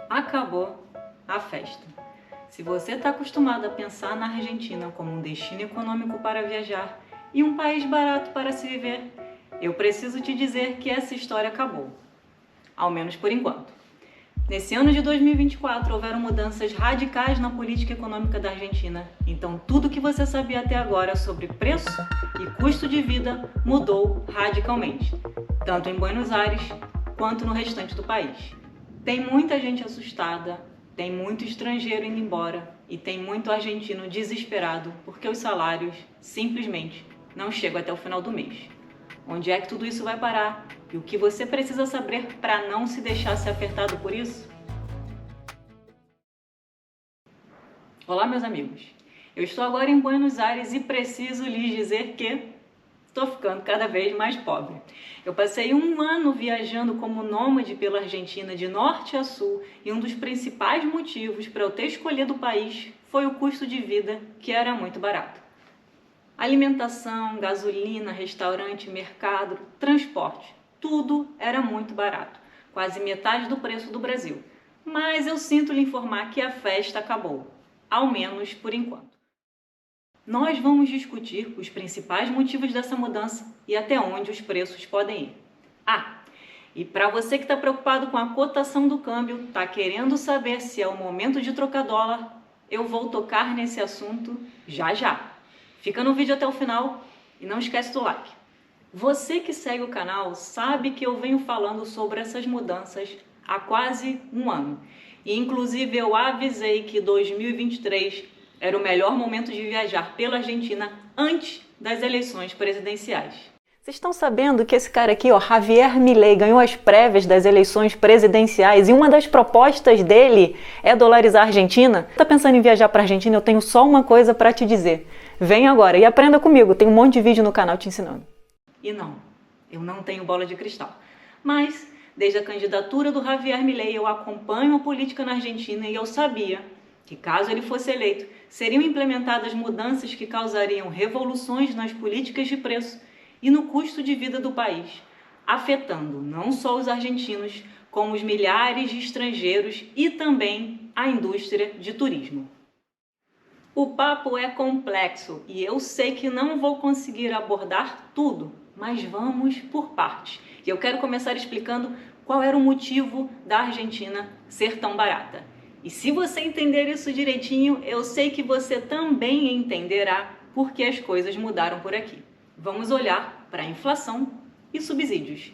Acabou a festa. Se você está acostumado a pensar na Argentina como um destino econômico para viajar e um país barato para se viver, eu preciso te dizer que essa história acabou. Ao menos por enquanto. Nesse ano de 2024, houveram mudanças radicais na política econômica da Argentina. Então, tudo que você sabia até agora sobre preço e custo de vida mudou radicalmente, tanto em Buenos Aires quanto no restante do país. Tem muita gente assustada, tem muito estrangeiro indo embora e tem muito argentino desesperado porque os salários simplesmente não chegam até o final do mês. Onde é que tudo isso vai parar? E o que você precisa saber para não se deixar ser apertado por isso? Olá, meus amigos. Eu estou agora em Buenos Aires e preciso lhes dizer que estou ficando cada vez mais pobre. Eu passei um ano viajando como nômade pela Argentina de norte a sul e um dos principais motivos para eu ter escolhido o país foi o custo de vida, que era muito barato. Alimentação, gasolina, restaurante, mercado, transporte, tudo era muito barato, quase metade do preço do Brasil. Mas eu sinto lhe informar que a festa acabou, ao menos por enquanto. Nós vamos discutir os principais motivos dessa mudança e até onde os preços podem ir. E para você que está preocupado com a cotação do câmbio, está querendo saber se é o momento de trocar dólar, eu vou tocar nesse assunto já já. Fica no vídeo até o final e não esquece do like. Você que segue o canal sabe que eu venho falando sobre essas mudanças há quase um ano. E inclusive eu avisei que 2023 era o melhor momento de viajar pela Argentina antes das eleições presidenciais. Vocês estão sabendo que esse cara aqui, Javier Milei, ganhou as prévias das eleições presidenciais e uma das propostas dele é dolarizar a Argentina? Tá pensando em viajar para a Argentina? Eu tenho só uma coisa para te dizer. Vem agora e aprenda comigo, tem um monte de vídeo no canal te ensinando. E não, eu não tenho bola de cristal. Mas, desde a candidatura do Javier Milei, eu acompanho a política na Argentina e eu sabia que, caso ele fosse eleito, seriam implementadas mudanças que causariam revoluções nas políticas de preço e no custo de vida do país, afetando não só os argentinos, como os milhares de estrangeiros e também a indústria de turismo. O papo é complexo e eu sei que não vou conseguir abordar tudo, mas vamos por partes. E eu quero começar explicando qual era o motivo da Argentina ser tão barata. E se você entender isso direitinho, eu sei que você também entenderá por que as coisas mudaram por aqui. Vamos olhar para a inflação e subsídios,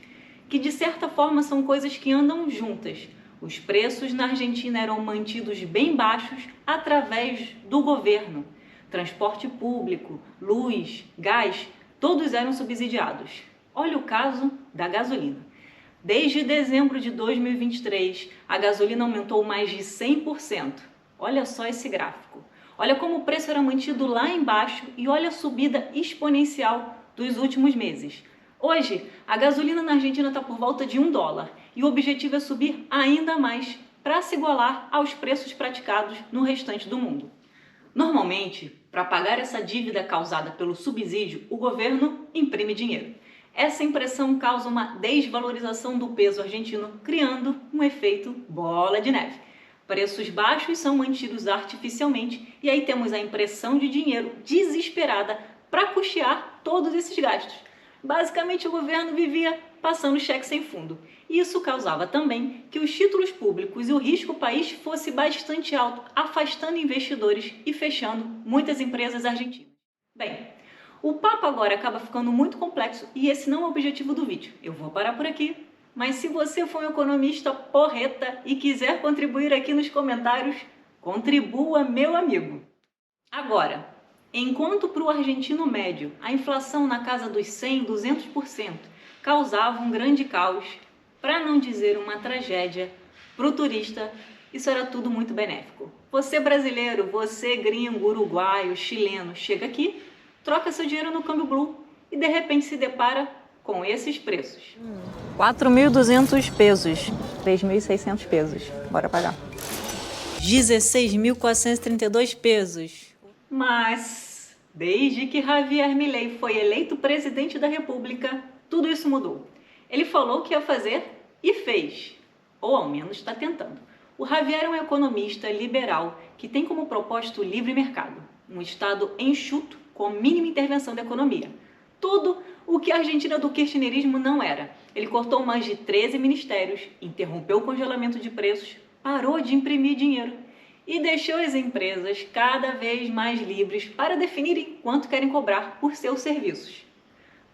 que de certa forma são coisas que andam juntas. Os preços na Argentina eram mantidos bem baixos através do governo. Transporte público, luz, gás, todos eram subsidiados. Olha o caso da gasolina. Desde dezembro de 2023, a gasolina aumentou mais de 100%. Olha só esse gráfico. Olha como o preço era mantido lá embaixo e olha a subida exponencial dos últimos meses. Hoje, a gasolina na Argentina está por volta de $1 e o objetivo é subir ainda mais para se igualar aos preços praticados no restante do mundo. Normalmente, para pagar essa dívida causada pelo subsídio, o governo imprime dinheiro. Essa impressão causa uma desvalorização do peso argentino, criando um efeito bola de neve. Preços baixos são mantidos artificialmente e aí temos a impressão de dinheiro desesperada para custear todos esses gastos. Basicamente, o governo vivia passando cheque sem fundo. Isso causava também que os títulos públicos e o risco país fosse bastante alto, afastando investidores e fechando muitas empresas argentinas. Bem, o papo agora acaba ficando muito complexo e esse não é o objetivo do vídeo. Eu vou parar por aqui. Mas se você for um economista porreta e quiser contribuir aqui nos comentários, contribua, meu amigo. Agora, enquanto para o argentino médio a inflação na casa dos 100%, 200% causava um grande caos, para não dizer uma tragédia, para o turista isso era tudo muito benéfico. Você brasileiro, você gringo, uruguaio, chileno, chega aqui, troca seu dinheiro no câmbio blue e de repente se depara com esses preços. 4.200 pesos, 3.600 pesos, bora pagar. 16.432 pesos. Mas, desde que Javier Milei foi eleito presidente da República, tudo isso mudou. Ele falou que ia fazer e fez, ou ao menos está tentando. O Javier é um economista liberal que tem como propósito o livre mercado, um Estado enxuto com mínima intervenção da economia. Tudo o que a Argentina do kirchnerismo não era. Ele cortou mais de 13 ministérios, interrompeu o congelamento de preços, parou de imprimir dinheiro e deixou as empresas cada vez mais livres para definirem quanto querem cobrar por seus serviços.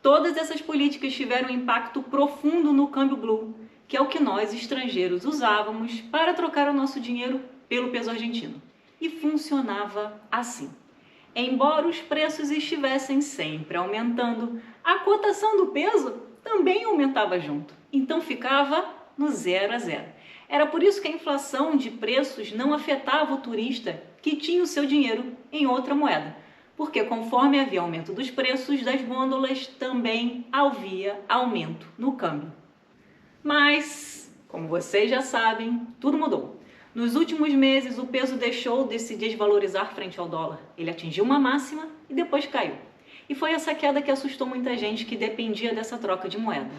Todas essas políticas tiveram um impacto profundo no câmbio blue, que é o que nós, estrangeiros, usávamos para trocar o nosso dinheiro pelo peso argentino. E funcionava assim. Embora os preços estivessem sempre aumentando, a cotação do peso também aumentava junto. Então ficava no 0 a 0. Era por isso que a inflação de preços não afetava o turista que tinha o seu dinheiro em outra moeda, porque conforme havia aumento dos preços das gôndolas, também havia aumento no câmbio. Mas, como vocês já sabem, tudo mudou. Nos últimos meses, o peso deixou de se desvalorizar frente ao dólar. Ele atingiu uma máxima e depois caiu. E foi essa queda que assustou muita gente que dependia dessa troca de moeda.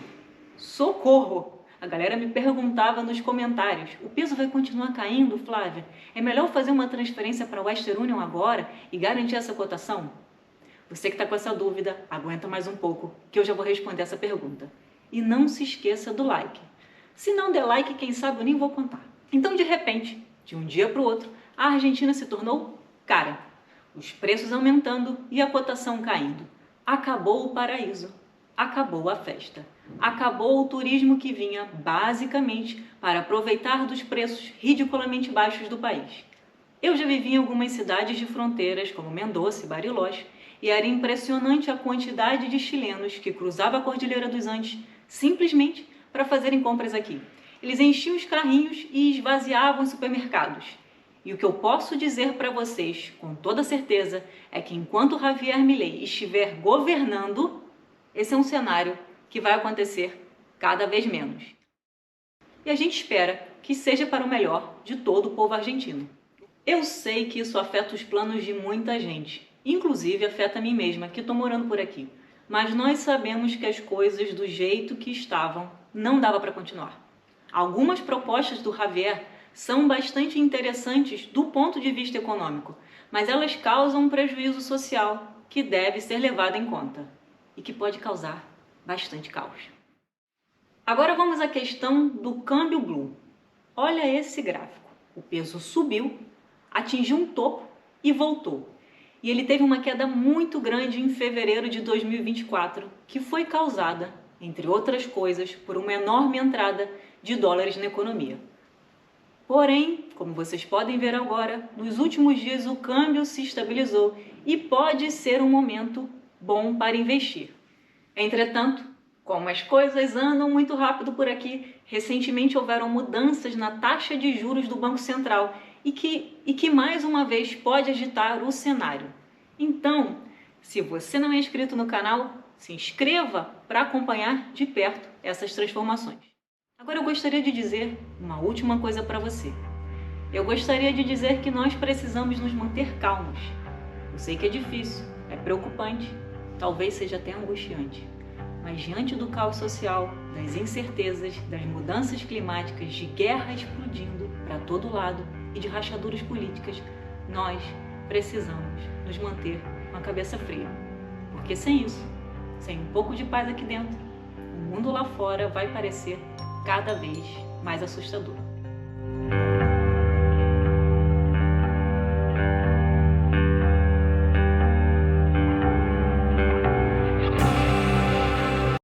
Socorro! A galera me perguntava nos comentários: o peso vai continuar caindo, Flávia? É melhor fazer uma transferência para a Western Union agora e garantir essa cotação? Você que está com essa dúvida, aguenta mais um pouco, que eu já vou responder essa pergunta. E não se esqueça do like. Se não der like, quem sabe eu nem vou contar. Então, de repente, de um dia para o outro, a Argentina se tornou cara. Os preços aumentando e a cotação caindo. Acabou o paraíso. Acabou a festa. Acabou o turismo que vinha, basicamente, para aproveitar dos preços ridiculamente baixos do país. Eu já vivi em algumas cidades de fronteiras, como Mendoza e Bariloche, e era impressionante a quantidade de chilenos que cruzavam a Cordilheira dos Andes simplesmente para fazerem compras aqui. Eles enchiam os carrinhos e esvaziavam os supermercados. E o que eu posso dizer para vocês, com toda certeza, é que enquanto Javier Milei estiver governando, esse é um cenário que vai acontecer cada vez menos. E a gente espera que seja para o melhor de todo o povo argentino. Eu sei que isso afeta os planos de muita gente, inclusive afeta a mim mesma, que estou morando por aqui. Mas nós sabemos que as coisas do jeito que estavam não dava para continuar. Algumas propostas do Javier são bastante interessantes do ponto de vista econômico, mas elas causam um prejuízo social que deve ser levado em conta e que pode causar bastante caos. Agora vamos à questão do câmbio blue. Olha esse gráfico. O peso subiu, atingiu um topo e voltou. E ele teve uma queda muito grande em fevereiro de 2024, que foi causada, entre outras coisas, por uma enorme entrada de dólares na economia. Porém, como vocês podem ver agora, nos últimos dias o câmbio se estabilizou e pode ser um momento bom para investir. Entretanto, como as coisas andam muito rápido por aqui, recentemente houveram mudanças na taxa de juros do Banco Central e que mais uma vez pode agitar o cenário. Então, se você não é inscrito no canal, se inscreva para acompanhar de perto essas transformações. Agora eu gostaria de dizer uma última coisa para você. Eu gostaria de dizer que nós precisamos nos manter calmos. Eu sei que é difícil, é preocupante, talvez seja até angustiante. Mas diante do caos social, das incertezas, das mudanças climáticas, de guerra explodindo para todo lado e de rachaduras políticas, nós precisamos nos manter com a cabeça fria. Porque sem isso, sem um pouco de paz aqui dentro, o mundo lá fora vai parecer cada vez mais assustador.